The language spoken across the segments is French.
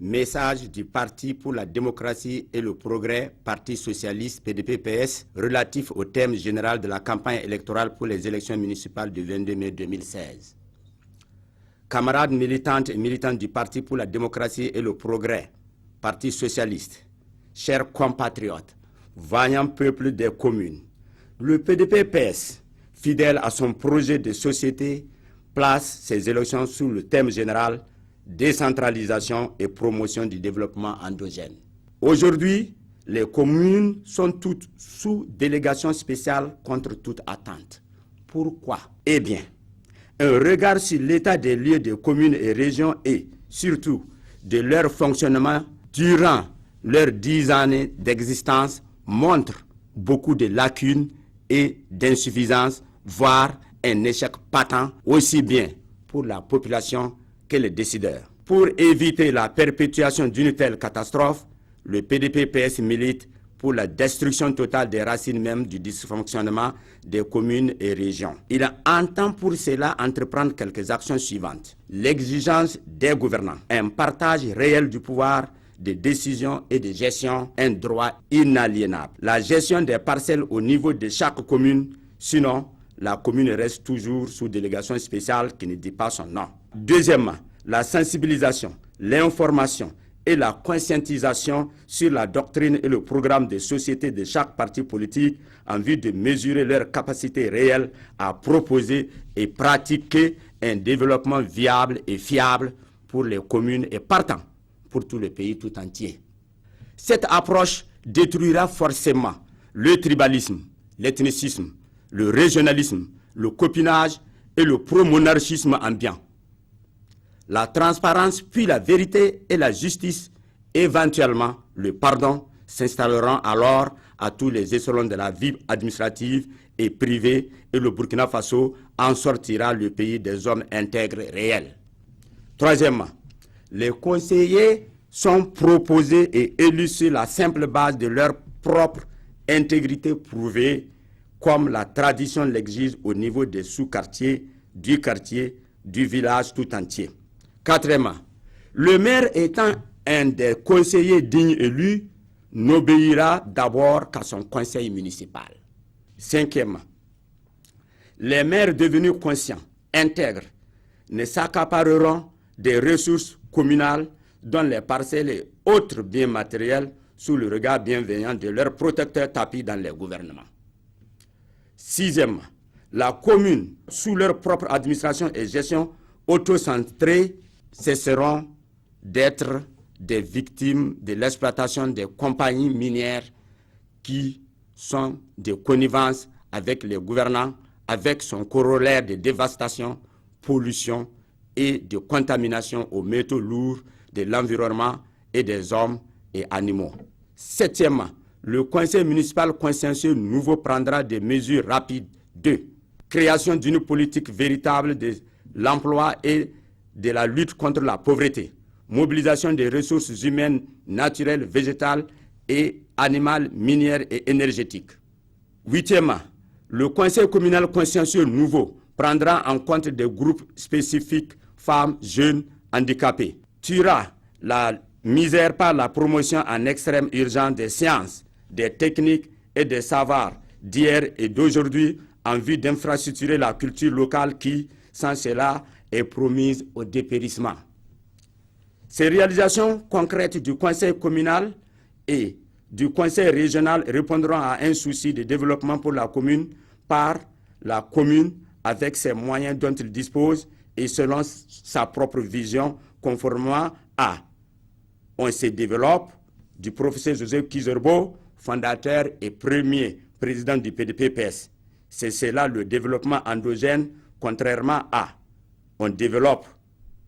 Message du Parti pour la démocratie et le progrès, Parti socialiste PDP-PS, relatif au thème général de la campagne électorale pour les élections municipales du 22 mai 2016. Camarades militantes et militants du Parti pour la démocratie et le progrès, Parti socialiste, chers compatriotes, vaillant peuple des communes, le PDP-PS, fidèle à son projet de société, place ces élections sous le thème général décentralisation et promotion du développement endogène. Aujourd'hui, les communes sont toutes sous délégation spéciale contre toute attente. Pourquoi? Eh bien, un regard sur l'état des lieux des communes et régions et, surtout, de leur fonctionnement durant leurs 10 années d'existence montre beaucoup de lacunes et d'insuffisances, voire un échec patent, aussi bien pour la population que les décideurs. Pour éviter la perpétuation d'une telle catastrophe, le PDP-PS milite pour la destruction totale des racines même du dysfonctionnement des communes et régions. Il entend pour cela entreprendre quelques actions suivantes. L'exigence des gouvernants, un partage réel du pouvoir de décision et de gestion, un droit inaliénable. La gestion des parcelles au niveau de chaque commune, sinon la commune reste toujours sous délégation spéciale qui ne dit pas son nom. Deuxièmement, la sensibilisation, l'information et la conscientisation sur la doctrine et le programme de société de chaque parti politique en vue de mesurer leur capacité réelle à proposer et pratiquer un développement viable et fiable pour les communes et partant pour tout le pays tout entier. Cette approche détruira forcément le tribalisme, l'ethnicisme, le régionalisme, le copinage et le pro-monarchisme ambiant. La transparence, puis la vérité et la justice, éventuellement le pardon, s'installeront alors à tous les échelons de la vie administrative et privée et le Burkina Faso en sortira le pays des hommes intègres réels. Troisièmement, les conseillers sont proposés et élus sur la simple base de leur propre intégrité prouvée, comme la tradition l'exige au niveau des sous-quartiers, du quartier, du village tout entier. Quatrièmement, le maire étant un des conseillers dignes élus, n'obéira d'abord qu'à son conseil municipal. Cinquièmement, les maires devenus conscients, intègres, ne s'accapareront des ressources communales dont les parcelles et autres biens matériels sous le regard bienveillant de leurs protecteurs tapis dans les gouvernements. Sixièmement, la commune, sous leur propre administration et gestion autocentrée, cesseront d'être des victimes de l'exploitation des compagnies minières qui sont de connivence avec les gouvernants, avec son corollaire de dévastation, pollution et de contamination aux métaux lourds de l'environnement et des hommes et animaux. Septièmement, le conseil municipal consciencieux nouveau prendra des mesures rapides de création d'une politique véritable de l'emploi et de la lutte contre la pauvreté, mobilisation des ressources humaines, naturelles, végétales et animales, minières et énergétiques. Huitièmement, le conseil communal consciencieux nouveau prendra en compte des groupes spécifiques, femmes, jeunes, handicapés, tuera la misère par la promotion en extrême urgence des sciences, des techniques et des savoirs d'hier et d'aujourd'hui en vue d'infrastructurer la culture locale qui, sans cela, est promise au dépérissement. Ces réalisations concrètes du conseil communal et du conseil régional répondront à un souci de développement pour la commune par la commune avec ses moyens dont il dispose et selon sa propre vision conformément à On se développe du professeur Joseph Kizerbo, fondateur et premier président du PDP-PS. C'est cela le développement endogène, contrairement à On développe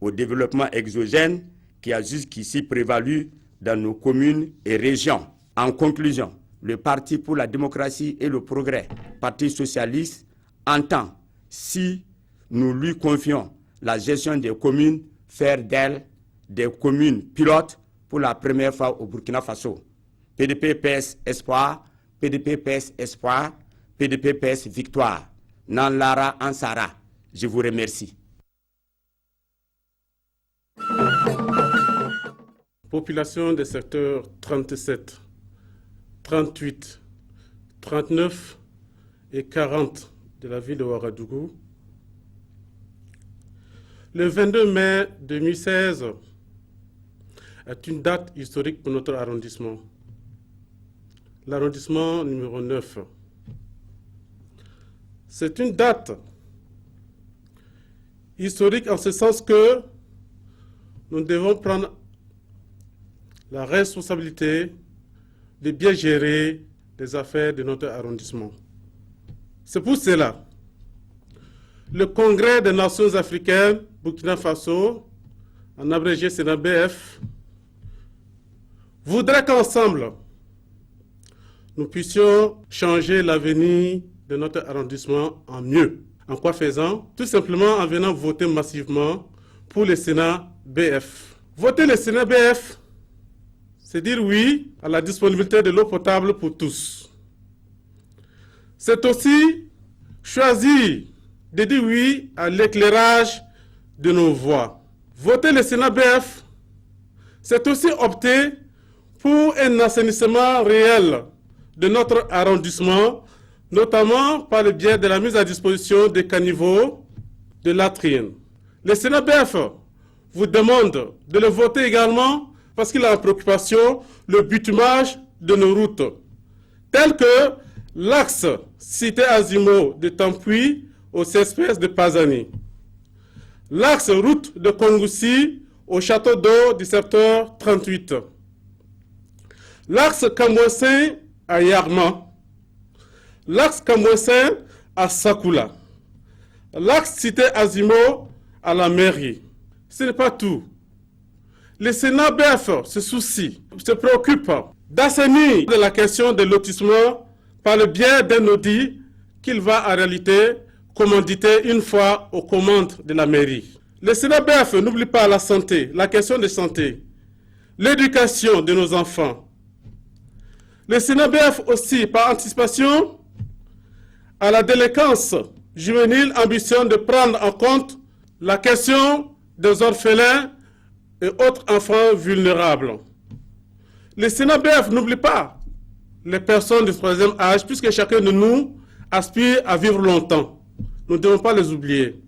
au développement exogène qui a jusqu'ici prévalu dans nos communes et régions. En conclusion, le Parti pour la démocratie et le progrès, Parti socialiste, entend, si nous lui confions la gestion des communes, faire d'elles des communes pilotes pour la première fois au Burkina Faso. PDP-PS espoir, PDP-PS espoir, PDP-PS victoire. Nan Lara Ansara. Je vous remercie. population des secteurs 37, 38, 39 et 40 de la ville de Ouagadougou, le 22 mai 2016 est une date historique pour notre arrondissement. L'arrondissement numéro 9. C'est une date historique en ce sens que nous devons prendre la responsabilité de bien gérer les affaires de notre arrondissement. C'est pour cela le Congrès des Nations africaines, Burkina Faso, en abrégé CENABF, voudrait qu'ensemble, nous puissions changer l'avenir de notre arrondissement en mieux. En quoi faisant? Tout simplement en venant voter massivement pour le CENABF. Voter le CENABF, c'est dire oui à la disponibilité de l'eau potable pour tous. C'est aussi choisir de dire oui à l'éclairage de nos voies. Voter le CENABF, c'est aussi opter pour un assainissement réel de notre arrondissement, notamment par le biais de la mise à disposition des caniveaux, de latrines. Le CENABF vous demande de le voter également parce qu'il a en préoccupation le bitumage de nos routes, tel que l'axe cité Azimo de Tampuy au CSPS de Pazani, l'axe route de Kongoussi au château d'eau du secteur 38, l'axe Kamwessin à Yarma, l'axe Kamwessin à Sakula, l'axe cité Azimo à la mairie. Ce n'est pas tout. Le CENABF se soucie, se préoccupe d'assainir la question des lotissements par le biais d'un audit qu'il va en réalité commanditer une fois aux commandes de la mairie. Le CENABF n'oublie pas la santé, la question de santé, l'éducation de nos enfants. Le CENABF aussi, par anticipation à la délinquance juvénile, ambitionne de prendre en compte la question des orphelins et autres enfants vulnérables. Le CENABF n'oublie pas les personnes du troisième âge, puisque chacun de nous aspire à vivre longtemps. Nous ne devons pas les oublier.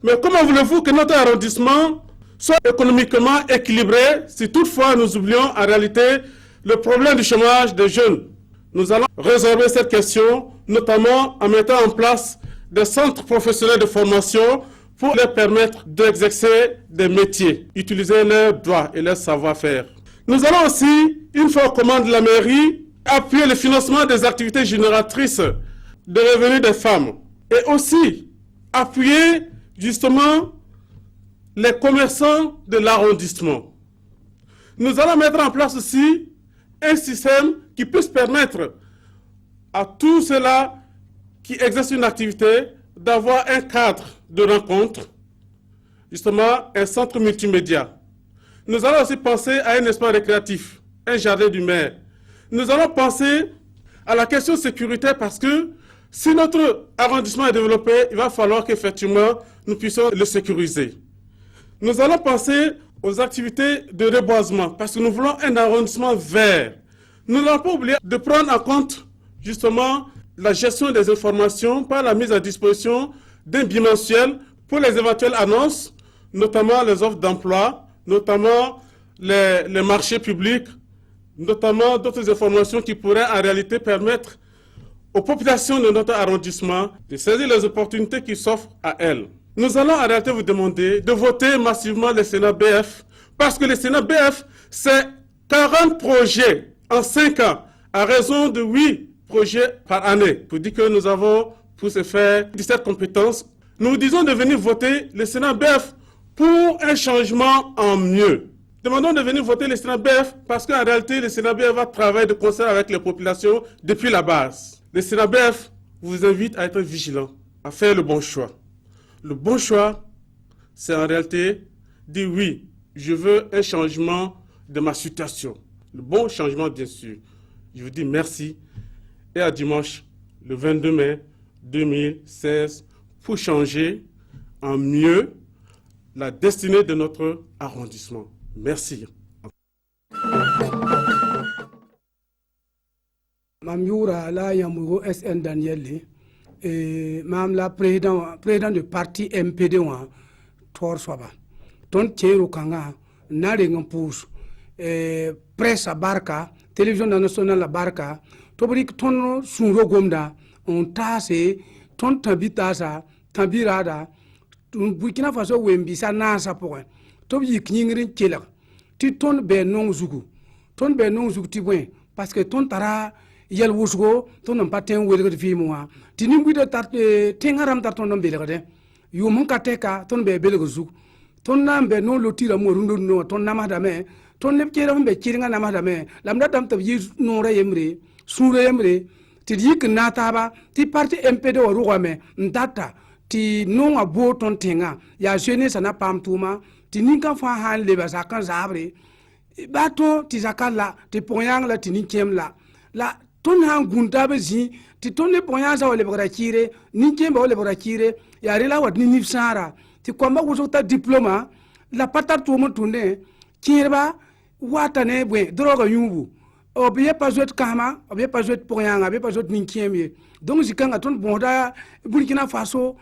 Mais comment voulez-vous que notre arrondissement soit économiquement équilibré si toutefois nous oublions en réalité le problème du chômage des jeunes? Nous allons résolver cette question, notamment en mettant en place des centres professionnels de formation pour leur permettre d'exercer des métiers, utiliser leurs droits et leur savoir-faire. Nous allons aussi, une fois aux commandes de la mairie, appuyer le financement des activités génératrices de revenus des femmes et aussi appuyer justement les commerçants de l'arrondissement. Nous allons mettre en place aussi un système qui puisse permettre à tous ceux-là qui exercent une activité d'avoir un cadre de rencontre, justement un centre multimédia. Nous allons aussi penser à un espace récréatif, un jardin du maire. Nous allons penser à la question sécuritaire parce que si notre arrondissement est développé, il va falloir qu'effectivement nous puissions le sécuriser. Nous allons penser aux activités de reboisement parce que nous voulons un arrondissement vert. Nous n'allons pas oublier de prendre en compte justement la gestion des informations par la mise à disposition d'un bimensuel pour les éventuelles annonces, notamment les offres d'emploi, notamment les marchés publics, notamment d'autres informations qui pourraient en réalité permettre aux populations de notre arrondissement de saisir les opportunités qui s'offrent à elles. Nous allons en réalité vous demander de voter massivement le CENABF parce que le CENABF, c'est 40 projets en 5 ans à raison de 8 projets par année. Pour dire que nous avons pour ce faire 17 compétences, nous disons de venir voter le CENABF pour un changement en mieux. Demandons de venir voter le CENABF parce qu'en réalité, le CENABF va travailler de concert avec les populations depuis la base. Le CENABF vous invite à être vigilant, à faire le bon choix. Le bon choix, c'est en réalité dire oui, je veux un changement de ma situation. Le bon changement, bien sûr. Je vous dis merci et à dimanche, le 22 mai 2016, pour changer en mieux la destinée de notre arrondissement. Merci. mam yura la yamugo SN Daniel mam la président du parti MPD wa tor soba ton chero kanga nare ngampus presse a barka télévision nationale la barka to bari ton sunro gomda on tase ton tabita sa tabirada Burkina Faso wembi sa nasa point to bi kingrin kela ti ton be non zugu ti point parce que ton tara yel wusgo ton non paten welga fi moi ti nimbi de tar tengaram tar ton non belga de yu mon kateka ton be belga zugu ton nambe non lotira mo rundo no ton namada me ton ne kera be kiringa namada me lamda dam tab yi no re yemre sure yemre ti yik nataba ti parti MPD o rugame ndata ti nonga bo ton tenga ya jeunesse na pam tuma ti ninka fa han le ba sakan zabre bato ti zakala ti ponyang la ti ninkem la ton han gunta be zi ti ton ne ponya za ole bra kire ninkem ba ole bra kire ya rela wat ni nifsara ti kwamba kuzo diploma la patar to mo tunde kirba watane bwe droga yumbu obiye pas jouet kama obiye pas jouet ponya obiye pas jouet ninkem ye donc zikanga ton bonda Burkina Faso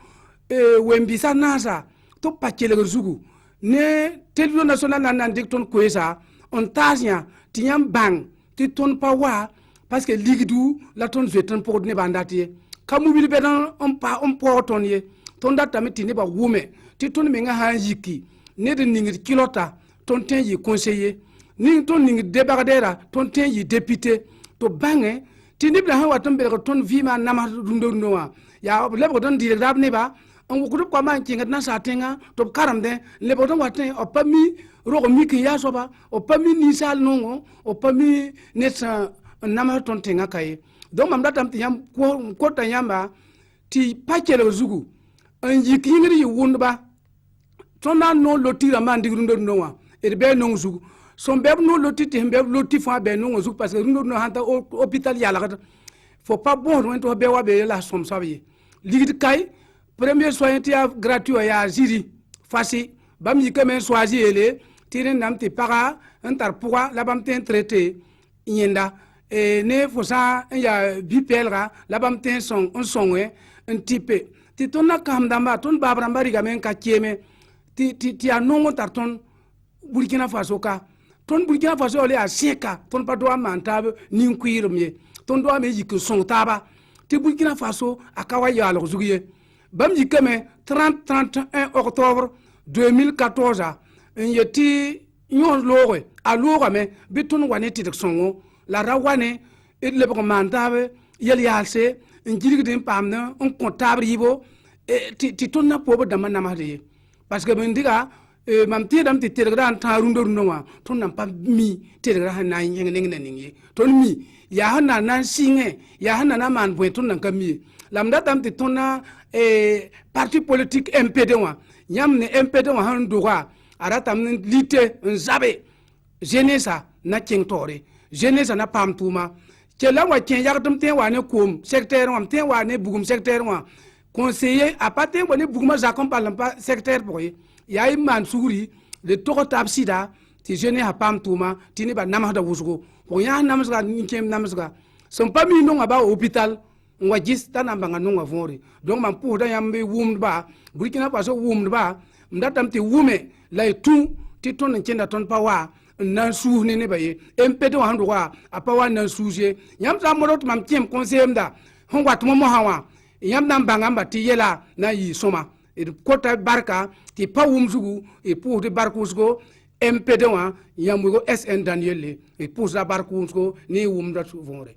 wembisa nasa to pakele zugu ne télévision nationale nan dik ton kwesa on tasnya tinyam bang ti ton pawa parce que ligdu la ton vetan pour ne bandati kamu bi be dan on porton ye ton data mi tini ba wume ti ton me nga ha yiki ne de ningi kilota ton ten yi conseiller ni ton ningi débardera ton ten yi député to bange tini bla ha waton be ton vima nama rundo noa ya lebo don dire dab ne ba on groupe comme un kinga na satenga to karamde le bodon watin o pami rogo miki ya soba o pami ni sal nongo o pami netsa nama ton tenga kay donc mam datam tiyam ko tanyamba ti pakele zugu an yikingri wundba tona no lotira man digrundo nowa e be non zugu son beb no lotiti be loti fa be non zugu parce que rundo no hanta hôpital yala faut pas bon to be wa be la som sabi ligit kay premier soin tia gratuit ya jiri fasi bam yikame choisi ele tiren namti para antar pourquoi la bam ten traité yenda et ne fosa ya bipelra la bam ten son un sonwe un type ti tonna kam damba ton babra mbari gamen ka keme ti anongo tar ton Burkina Faso ka ton Burkina Faso le a seka ton pa do amantabe nin kuirumye ton do ame yik son taba ti Burkina Faso akawa ya lo zugiye bam yikame 31 octobre 2014 yeti nyon lowe a lowe me bitun wane ti songo la rawane et le mandabe yel yalse njirigdin pamna on comptable yibo ti tonna pobo dama namade parce que ben diga mam ti dam ti telegram ta rundo nonwa ton nam pam mi telegram na yeng ningi ton mi ya hana nan singe ya hana na man bo ton nan kami lamda dam ti tonna parti politique MPD wa nyam ne MPD wa han doga aratam lite nzabe jeunesse na kengtore jeunesse na pam tuma kela wa ken yagdum ten wa ne kom secteur wa ten wa ne bugum secteur wa conseiller a pas ten wa ne buguma zakon parle pas secteur pour yayi man suri de toko tabsida ti jeune ha pam tuma ti ne ba namada wusgo ko ya namsga nkem namsga son pas mi non aba hôpital ngwa gis tanamba nga non vori donc man pour da yambe wumba Burkina Faso wumba ndatam ti wume lay tout ti ton nkenda ton pawa nan su ne baye MPD wa hando wa apawa nan suje yam sa modot mam kiem conseil mda hon wat mo hawa yam nan bangamba ti yela na yi soma e kota barka ti pawum zugu e pour de barkusgo MPD wa yamugo SN Daniel e pour sa barkusgo ni wumda su vore